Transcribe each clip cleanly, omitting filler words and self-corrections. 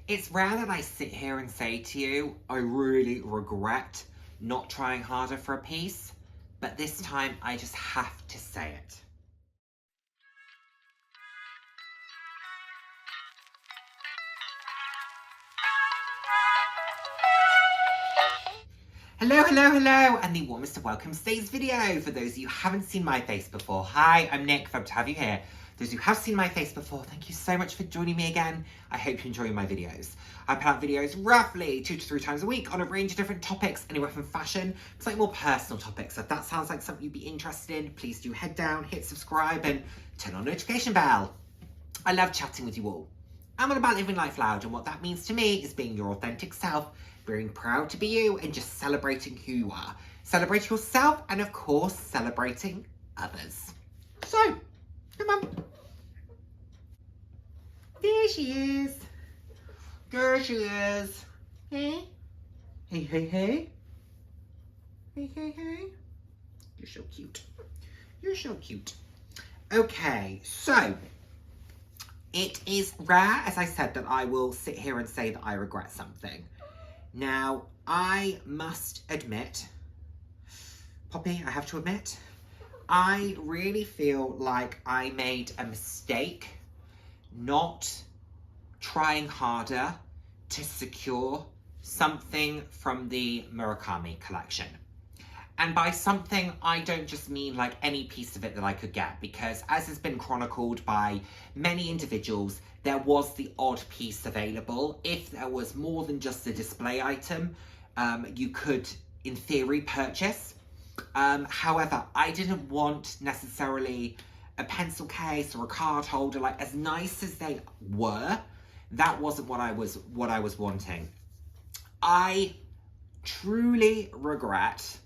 It's rare that I sit here and say to you, I really regret not trying harder for a piece, but this time I just have to say it. Hello, and the warmest of welcomes to today's video. For those of you who haven't seen my face before, hi, I'm Nick, glad to have you here. Those who have seen my face before, thank you so much for joining me again. I hope you're enjoying my videos. I put out videos roughly 2 to 3 times a week on a range of different topics, anywhere from fashion to like more personal topics. So if that sounds like something you'd be interested in, please do head down, hit subscribe, and turn on the notification bell. I love chatting with you all. I'm all about living life loud, and what that means to me is being your authentic self, being proud to be you, and just celebrating who you are. Celebrate yourself, and of course, celebrating others. So, come on. There she is. There she is. Hey? Hey, hey, hey. Hey, hey, hey. You're so cute. You're so cute. Okay, so it is rare, as I said, that I will sit here and say that I regret something. Now, I must admit, Poppy, I have to admit, I really feel like I made a mistake not trying harder to secure something from the Murakami collection. And by something, I don't just mean like any piece of it that I could get, because as has been chronicled by many individuals, there was the odd piece available. If there was more than just a display item, you could, in theory, purchase. However, I didn't want necessarily a pencil case or a card holder. Like, as nice as they were, that wasn't what I was wanting. I truly regret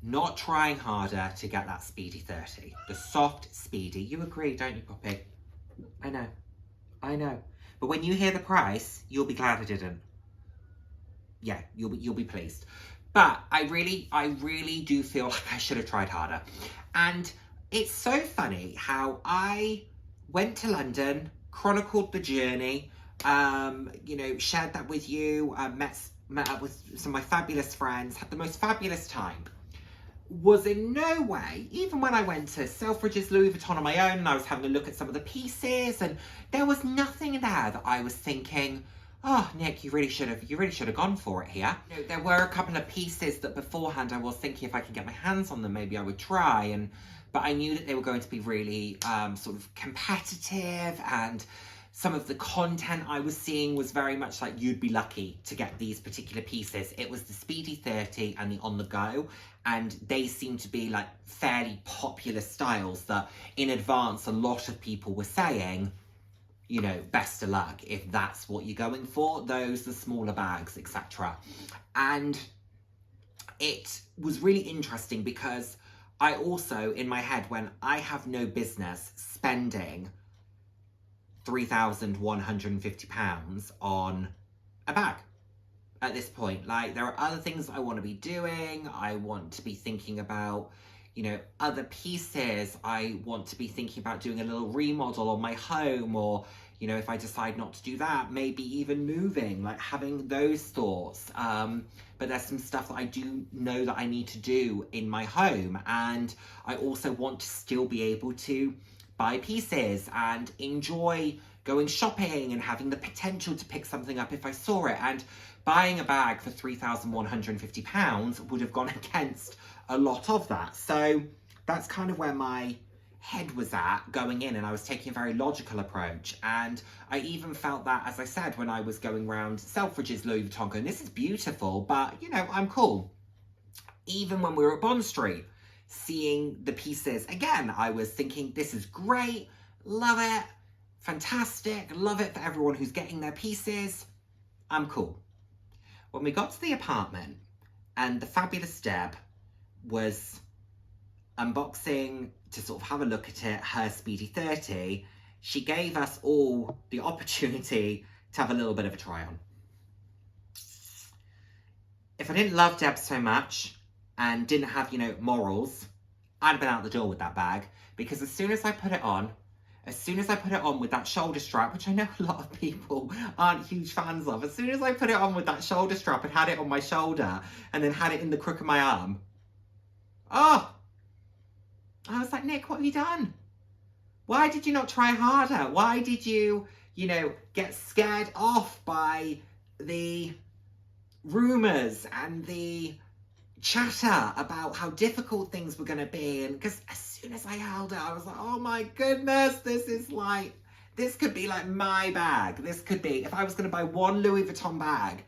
not trying harder to get that Speedy 30. The soft Speedy. You agree, don't you, Poppy? I know. But when you hear the price, you'll be glad I didn't. Yeah, you'll be pleased. But I really do feel like I should have tried harder. And it's so funny how I went to London, chronicled the journey, shared that with you, met up with some of my fabulous friends, had the most fabulous time. Was in no way, even when I went to Selfridges, Louis Vuitton on my own, and I was having a look at some of the pieces, and there was nothing there that I was thinking, oh, Nick, you really should have gone for it here. You know, there were a couple of pieces that beforehand I was thinking if I could get my hands on them, maybe I would try, but I knew that they were going to be really sort of competitive, and some of the content I was seeing was very much like you'd be lucky to get these particular pieces. It was the Speedy 30 and the On The Go, and they seem to be like fairly popular styles that in advance a lot of people were saying, you know, best of luck if that's what you're going for, the smaller bags, etc. And it was really interesting because I also, in my head, when I have no business spending £3,150 on a bag at this point. Like, there are other things I want to be doing. I want to be thinking about, you know, other pieces. I want to be thinking about doing a little remodel on my home, or, you know, if I decide not to do that, maybe even moving, like having those thoughts. But there's some stuff that I do know that I need to do in my home, and I also want to still be able to buy pieces and enjoy going shopping and having the potential to pick something up if I saw it. And buying a bag for £3,150 would have gone against a lot of that. So that's kind of where my head was at going in, and I was taking a very logical approach. And I even felt that, as I said, when I was going around Selfridges, Louis Vuitton, going, this is beautiful, but, you know, I'm cool. Even when we were at Bond Street, seeing the pieces again, I was thinking, this is great, love it, fantastic, love it for everyone who's getting their pieces, I'm cool. When we got to the apartment and the fabulous Deb was unboxing to sort of have a look at it, her Speedy 30, she gave us all the opportunity to have a little bit of a try on. If I didn't love Deb so much and didn't have, you know, morals, I'd have been out the door with that bag, because as soon as I put it on, As soon as I put it on with that shoulder strap, which I know a lot of people aren't huge fans of, as soon as I put it on with that shoulder strap and had it on my shoulder and then had it in the crook of my arm, oh, I was like, Nick, what have you done? Why did you not try harder? Why did you, get scared off by the rumours and the chatter about how difficult things were going to be? And because as soon as I held it, I was like, oh my goodness, this could be like my bag. This could be, if I was going to buy one Louis Vuitton bag,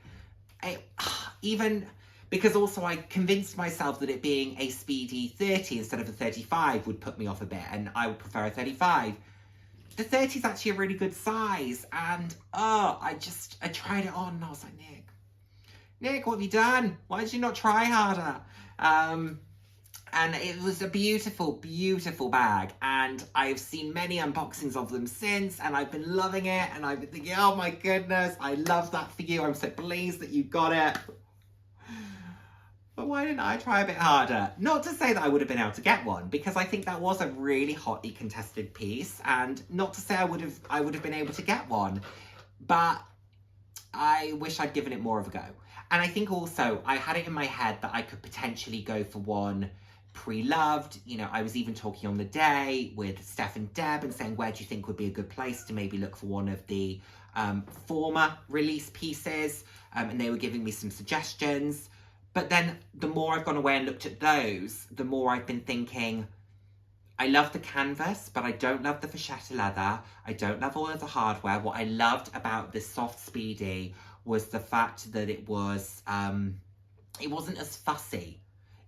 even because also I convinced myself that it being a Speedy 30 instead of a 35 would put me off a bit, and I would prefer a 35. The 30 is actually a really good size, and I tried it on and I was like, Nick, what have you done? Why did you not try harder? And it was a beautiful, beautiful bag, and I've seen many unboxings of them since, and I've been loving it, and I've been thinking, oh my goodness, I love that for you. I'm so pleased that you got it. But why didn't I try a bit harder? Not to say that I would have been able to get one, because I think that was a really hotly contested piece, and not to say I would have been able to get one, but I wish I'd given it more of a go. And I think also I had it in my head that I could potentially go for one pre-loved. I was even talking on the day with Steph and Deb and saying, where do you think would be a good place to maybe look for one of the former release pieces? And they were giving me some suggestions. But then the more I've gone away and looked at those, the more I've been thinking, I love the canvas, but I don't love the vachetta leather. I don't love all of the hardware. What I loved about this soft Speedy was the fact that it wasn't as fussy.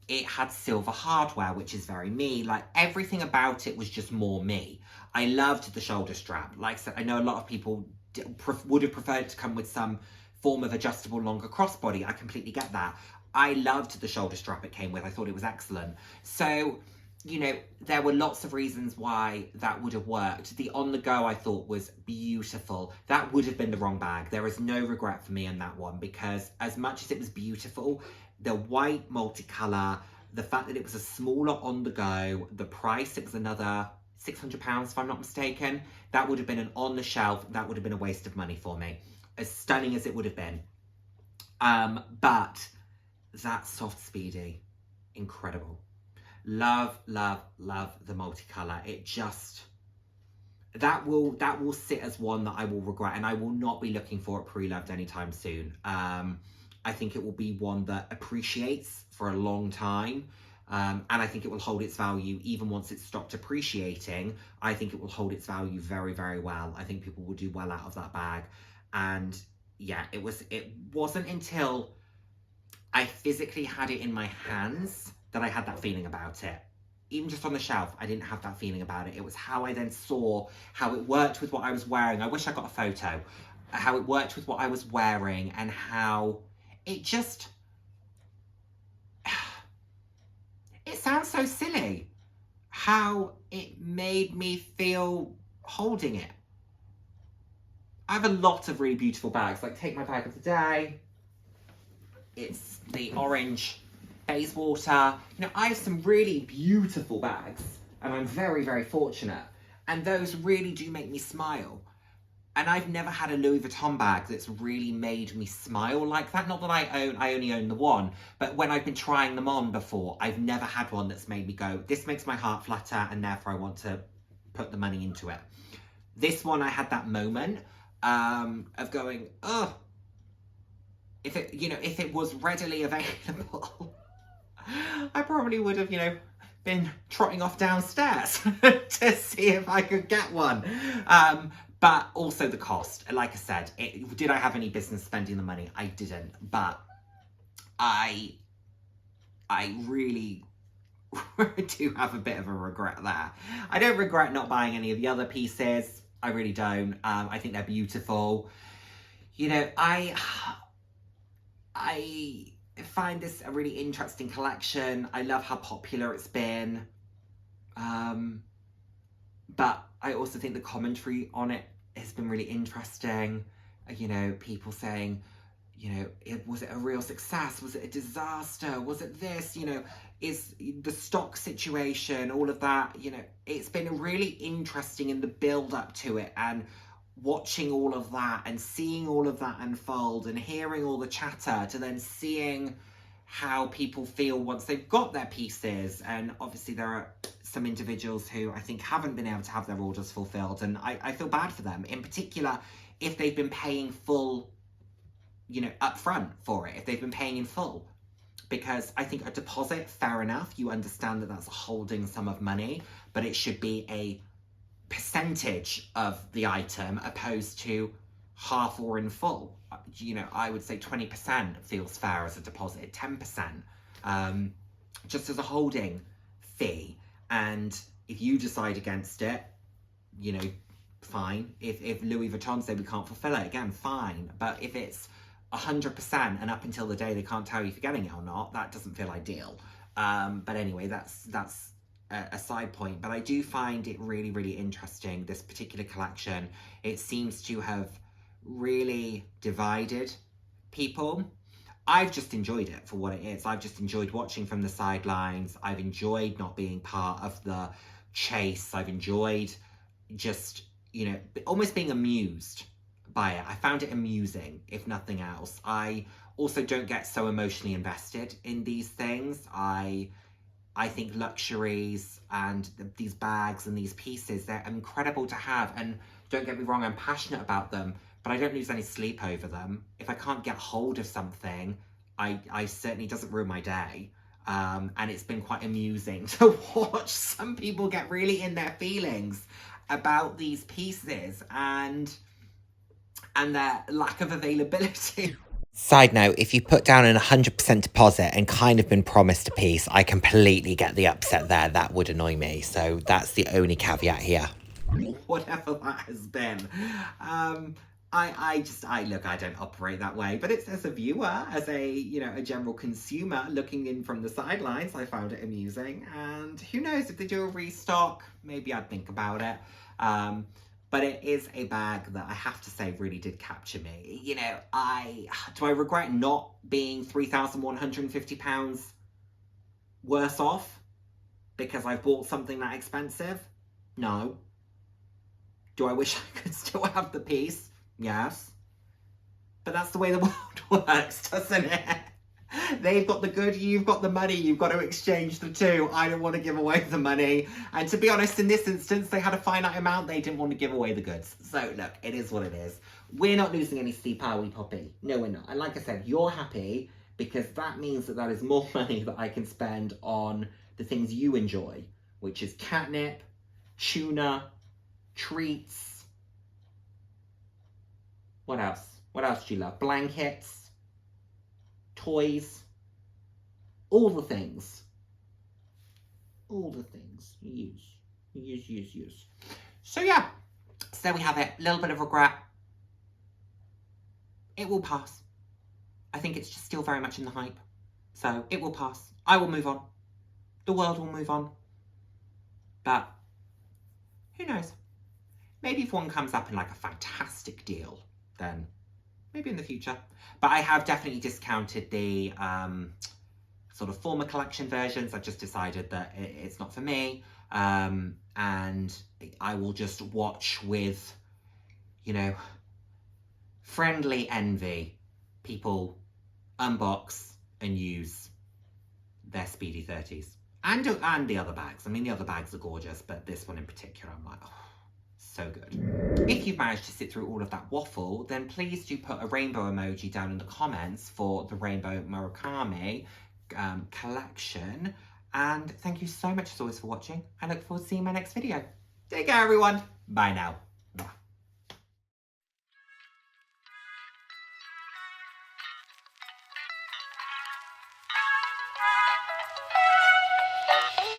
It had silver hardware, which is very me. Like, everything about it was just more me. I loved the shoulder strap. Like I said, I know a lot of people would have preferred to come with some form of adjustable longer crossbody. I completely get that. I loved the shoulder strap it came with. I thought it was excellent. So, there were lots of reasons why that would have worked. The on the go I thought was beautiful. That would have been the wrong bag. There is no regret for me in that one, because as much as it was beautiful, the white multicolour, the fact that it was a smaller on the go, the price, it was another £600 if I'm not mistaken. That would have been an on the shelf. That would have been a waste of money for me, as stunning as it would have been. But that soft Speedy, incredible. Love, love, love the multicolour. It just, that will sit as one that I will regret, and I will not be looking for it pre-loved anytime soon. I think it will be one that appreciates for a long time, and I think it will hold its value even once it's stopped appreciating. I think it will hold its value very, very well. I think people will do well out of that bag. And yeah, it wasn't until I physically had it in my hands that I had that feeling about it. Even just on the shelf, I didn't have that feeling about it. It was how I then saw how it worked with what I was wearing. I wish I got a photo. How it worked with what I was wearing, and how it just... It sounds so silly how it made me feel holding it. I have a lot of really beautiful bags. Like, take my bag of the day. It's the orange Bayswater. I have some really beautiful bags, and I'm very, very fortunate. And those really do make me smile. And I've never had a Louis Vuitton bag that's really made me smile like that. Not that I only own the one, but when I've been trying them on before, I've never had one that's made me go, this makes my heart flutter, and therefore I want to put the money into it. This one, I had that moment of going, oh, if it was readily available, I probably would have, been trotting off downstairs to see if I could get one. But also the cost. Like I said, did I have any business spending the money? I didn't. But I really do have a bit of a regret there. I don't regret not buying any of the other pieces. I really don't. I think they're beautiful. I find this a really interesting collection. I love how popular it's been. But I also think the commentary on it has been really interesting. People saying, was it a real success? Was it a disaster? Was it this? Is the stock situation, all of that, it's been really interesting in the build up to it, and watching all of that and seeing all of that unfold and hearing all the chatter to then seeing how people feel once they've got their pieces. And obviously there are some individuals who I think haven't been able to have their orders fulfilled, and I feel bad for them, in particular if they've been paying full, upfront for it, if they've been paying in full. Because I think a deposit, fair enough, you understand that that's a holding sum of money, but it should be a percentage of the item opposed to half or in full. I would say 20% feels fair as a deposit, 10% just as a holding fee. And if you decide against it, fine. If Louis Vuitton say we can't fulfill it, again, fine. But if it's 100% and up until the day they can't tell you if you're getting it or not, that doesn't feel ideal. But anyway, that's a side point. But I do find it really, really interesting, this particular collection. It seems to have really divided people. I've just enjoyed it for what it is. I've just enjoyed watching from the sidelines. I've enjoyed not being part of the chase. I've enjoyed just, almost being amused by it. I found it amusing, if nothing else. I also don't get so emotionally invested in these things. I think luxuries and these bags and these pieces, they're incredible to have. And don't get me wrong, I'm passionate about them, but I don't lose any sleep over them. If I can't get hold of something, I certainly doesn't ruin my day. And it's been quite amusing to watch some people get really in their feelings about these pieces and their lack of availability. Side note, if you put down an 100% deposit and kind of been promised a piece, I completely get the upset there. That would annoy me. So that's the only caveat here. Whatever that has been. I don't operate that way, but it's as a viewer, as a general consumer looking in from the sidelines, I found it amusing. And who knows, if they do a restock, maybe I'd think about it. But it is a bag that I have to say really did capture me. Do I regret not being £3,150 worse off because I've bought something that expensive? No. Do I wish I could still have the piece? Yes. But that's the way the world works, doesn't it? They've got the good, you've got the money, you've got to exchange the two. I don't want to give away the money. And to be honest, in this instance, they had a finite amount. They didn't want to give away the goods. So look, it is what it is. We're not losing any sleep, are we, Poppy? No, we're not. And like I said, you're happy because that means that is more money that I can spend on the things you enjoy, which is catnip, tuna, treats. What else? What else do you love? Blankets, toys, all the things. All the things you use. So yeah, so there we have it. A little bit of regret. It will pass. I think it's just still very much in the hype. So it will pass. I will move on. The world will move on. But who knows? Maybe if one comes up in like a fantastic deal, then maybe in the future. But I have definitely discounted the sort of former collection versions. I've just decided that it's not for me. And I will just watch with, friendly envy people unbox and use their Speedy 30s. And the other bags. I mean, the other bags are gorgeous, but this one in particular, I'm like, oh, so good. If you've managed to sit through all of that waffle, then please do put a rainbow emoji down in the comments for the Rainbow Murakami collection. And thank you so much as always for watching. I look forward to seeing my next video. Take care, everyone. Bye now.